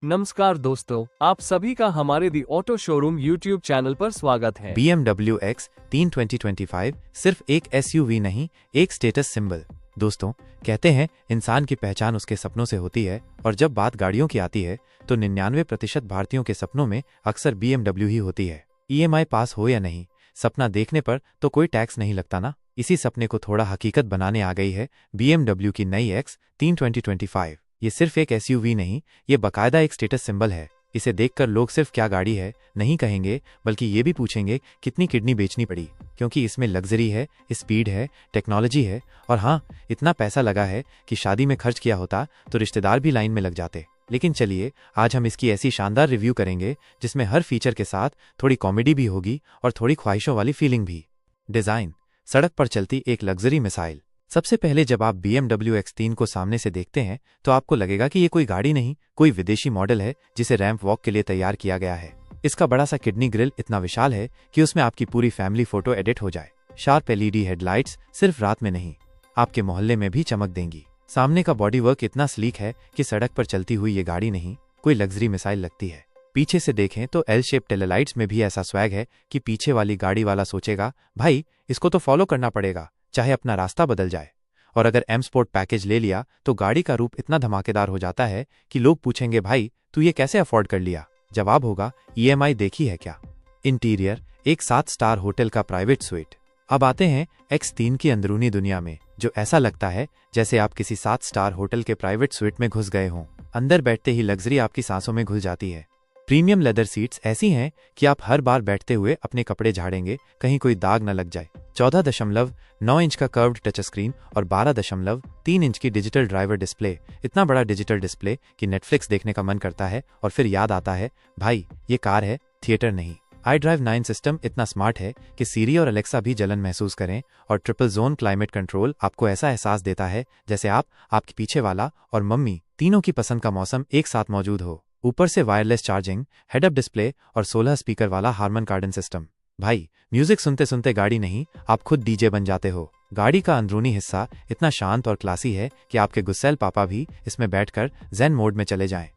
नमस्कार दोस्तों, आप सभी का हमारे दी ऑटो शोरूम यूट्यूब चैनल पर स्वागत है। BMW X3 2025 सिर्फ एक SUV नहीं, एक स्टेटस सिंबल। दोस्तों, कहते हैं इंसान की पहचान उसके सपनों से होती है, और जब बात गाड़ियों की आती है तो 99% भारतीयों के सपनों में अक्सर BMW ही होती है। EMI पास हो या नहीं, सपना देखने पर तो कोई टैक्स नहीं लगता ना। इसी सपने को थोड़ा हकीकत बनाने आ गई है BMW की नई X3 2025। ये सिर्फ एक SUV नहीं, ये बाकायदा एक स्टेटस सिंबल है। इसे देखकर लोग सिर्फ क्या गाड़ी है नहीं कहेंगे, बल्कि ये भी पूछेंगे कितनी किडनी बेचनी पड़ी, क्योंकि इसमें लग्जरी है, स्पीड है, टेक्नोलॉजी है, और हाँ, इतना पैसा लगा है कि शादी में खर्च किया होता तो रिश्तेदार भी लाइन में लग जाते। लेकिन चलिए, आज हम इसकी ऐसी शानदार रिव्यू करेंगे जिसमें हर फीचर के साथ थोड़ी कॉमेडी भी होगी और थोड़ी ख्वाहिशों वाली फीलिंग भी। डिजाइन, सड़क पर चलती एक लग्जरी मिसाइल। सबसे पहले जब आप BMW X3 को सामने से देखते हैं तो आपको लगेगा कि ये कोई गाड़ी नहीं, कोई विदेशी मॉडल है जिसे रैंप वॉक के लिए तैयार किया गया है। इसका बड़ा सा किडनी ग्रिल इतना विशाल है कि उसमें आपकी पूरी फैमिली फोटो एडिट हो जाए। शार्प LED हेडलाइट्स सिर्फ रात में नहीं, आपके मोहल्ले में भी चमक देंगी। सामने का बॉडी वर्क इतना स्लीक है कि सड़क पर चलती हुई ये गाड़ी नहीं, कोई लग्जरी मिसाइल लगती है। पीछे से देखें तो L शेप टेललाइट्स में भी ऐसा स्वैग है कि पीछे वाली गाड़ी वाला सोचेगा, भाई इसको तो फॉलो करना पड़ेगा, चाहे अपना रास्ता बदल जाए। और अगर M स्पोर्ट पैकेज ले लिया तो गाड़ी का रूप इतना धमाकेदार हो जाता है कि लोग पूछेंगे, भाई तू ये कैसे अफोर्ड कर लिया? जवाब होगा, EMI देखी है क्या। इंटीरियर, एक 7 स्टार होटल का प्राइवेट स्वीट। अब आते हैं X3 की अंदरूनी दुनिया में, जो ऐसा लगता है जैसे आप किसी 7 स्टार होटल के प्राइवेट स्वीट में घुस गए हों। अंदर बैठते ही लग्जरी आपकी सांसों में घुल जाती है। प्रीमियम लेदर सीट्स ऐसी हैं कि आप हर बार बैठते हुए अपने कपड़े झाड़ेंगे, कहीं कोई दाग न लग जाए। 14.9 इंच का कर्व्ड टच स्क्रीन और 12.3 इंच की डिजिटल ड्राइवर डिस्प्ले। इतना बड़ा डिजिटल डिस्प्ले कि नेटफ्लिक्स देखने का मन करता है और फिर याद आता है, भाई ये कार है, थिएटर नहीं। iDrive 9 सिस्टम इतना स्मार्ट है कि सीरी और अलेक्सा भी जलन महसूस करें, और ट्रिपल जोन क्लाइमेट कंट्रोल आपको ऐसा एहसास देता है जैसे आप, आपके पीछे वाला और मम्मी तीनों की पसंद का मौसम एक साथ मौजूद हो। ऊपर से wireless charging, head up display और 16 स्पीकर वाला हार्मन कार्डन सिस्टम। भाई म्यूजिक सुनते सुनते गाड़ी नहीं, आप खुद DJ बन जाते हो। गाड़ी का अंदरूनी हिस्सा इतना शांत और क्लासी है कि आपके गुस्सैल पापा भी इसमें बैठकर ज़ेन मोड में चले जाएं।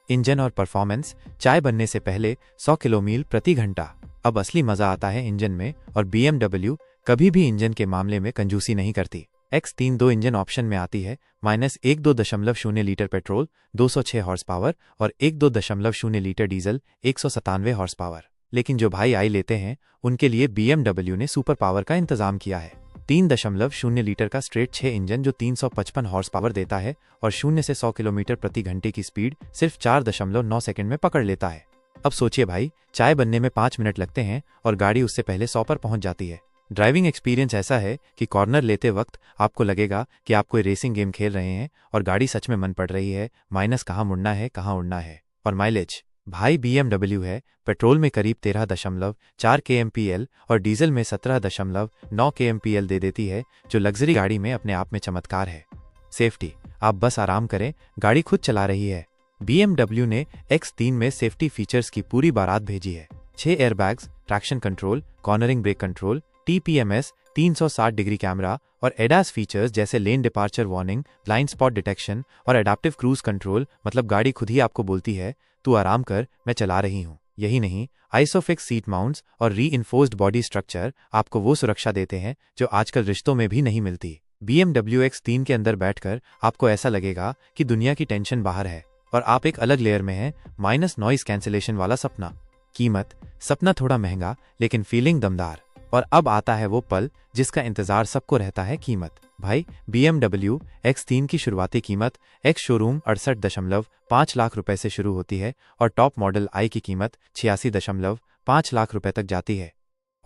इंजन और परफॉर्मेंस, चाय बनने से पहले 100 किलोमीटर प्रति घंटा। अब असली मजा आता है इंजन में, और BMW कभी भी इंजन के मामले में कंजूसी नहीं करती। X3 दो इंजन ऑप्शन में आती है, -12.0 लीटर पेट्रोल 206 हॉर्स पावर और 12.0 लीटर डीजल 197 हॉर्स पावर। लेकिन जो भाई आई लेते हैं उनके लिए BMW ने सुपर पावर का इंतजाम किया है। 3.0 लीटर का स्ट्रेट 6 इंजन जो 355 हॉर्स पावर देता है और 0 से 100 किलोमीटर प्रति घंटे की स्पीड सिर्फ 4.9 सेकंड में पकड़ लेता है। अब सोचिए भाई, चाय बनने में 5 मिनट लगते हैं और गाड़ी उससे पहले 100 पर पहुंच जाती है। ड्राइविंग एक्सपीरियंस ऐसा है कि कॉर्नर लेते वक्त आपको लगेगा कि आप कोई रेसिंग गेम खेल रहे हैं और गाड़ी सच में मन पड़ रही है, माइनस कहाँ मुड़ना है, कहाँ उड़ना है। और माइलेज, भाई BMW है, पेट्रोल में करीब 13.4 kmpl और डीजल में 17.9 kmpl दे देती है, जो लग्जरी गाड़ी में अपने आप में चमत्कार है। सेफ्टी, आप बस आराम करें, गाड़ी खुद चला रही है। BMW ने X3 में सेफ्टी फीचर्स की पूरी बारात भेजी है। 6 airbags, traction control, cornering brake control, TPMS, 360 degree camera और ADAS फीचर्स जैसे lane departure warning, blind spot detection और एडाप्टिव क्रूज कंट्रोल। मतलब गाड़ी खुद ही आपको बोलती है, तू आराम कर, मैं चला रही हूँ। यही नहीं, आइसोफिक्स सीट माउंट्स और रीइंफोर्स्ड बॉडी स्ट्रक्चर आपको वो सुरक्षा देते हैं जो आजकल रिश्तों में भी नहीं मिलती। BMW X3 के अंदर बैठकर आपको ऐसा लगेगा कि दुनिया की टेंशन बाहर है और आप एक अलग लेयर में हैं, माइनस नॉइस कैंसिलेशन वाला सपना। कीमत, सपना थोड़ा महंगा लेकिन फीलिंग दमदार। और अब आता है वो पल जिसका इंतजार सबको रहता है, कीमत। भाई BMW X3 की शुरुआती कीमत एक्स शोरूम 68.5 लाख रुपए से शुरू होती है और टॉप मॉडल आई की कीमत 86.5 लाख रुपए तक जाती है।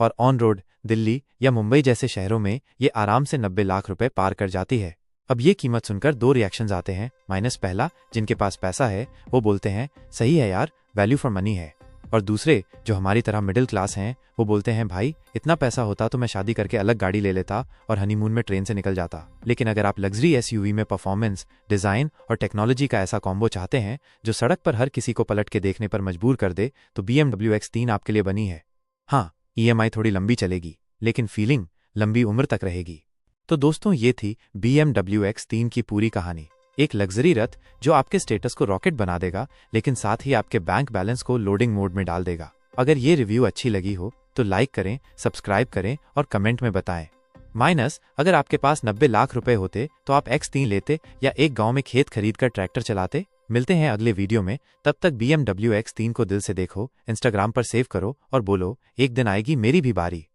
और ऑन रोड दिल्ली या मुंबई जैसे शहरों में ये आराम से 90 लाख रुपए पार कर जाती है। अब ये कीमत सुनकर दो रिएक्शंस आते हैं। माइनस पहला, जिनके पास पैसा है वो बोलते हैं सही है यार, वैल्यू फॉर मनी है। और दूसरे जो हमारी तरह मिडिल क्लास हैं वो बोलते हैं, भाई इतना पैसा होता तो मैं शादी करके अलग गाड़ी ले लेता और हनीमून में ट्रेन से निकल जाता। लेकिन अगर आप लग्जरी SUV में परफॉर्मेंस, डिजाइन और टेक्नोलॉजी का ऐसा कॉम्बो चाहते हैं जो सड़क पर हर किसी को पलट के देखने पर मजबूर कर दे, तो BMW X3 आपके लिए बनी है। हाँ, EMI थोड़ी लंबी चलेगी लेकिन फीलिंग लंबी उम्र तक रहेगी। तो दोस्तों, ये थी BMW X3 की पूरी कहानी। एक लग्जरी रथ जो आपके स्टेटस को रॉकेट बना देगा, लेकिन साथ ही आपके बैंक बैलेंस को लोडिंग मोड में डाल देगा। अगर ये रिव्यू अच्छी लगी हो तो लाइक करें, सब्सक्राइब करें और कमेंट में बताएं। माइनस, अगर आपके पास 90 लाख रुपए होते तो आप X3 लेते या एक गांव में खेत खरीद कर ट्रैक्टर चलाते? मिलते हैं अगले वीडियो में, तब तक BMW X3 को दिल से देखो, इंस्टाग्राम पर सेव करो और बोलो, एक दिन आएगी मेरी भी बारी।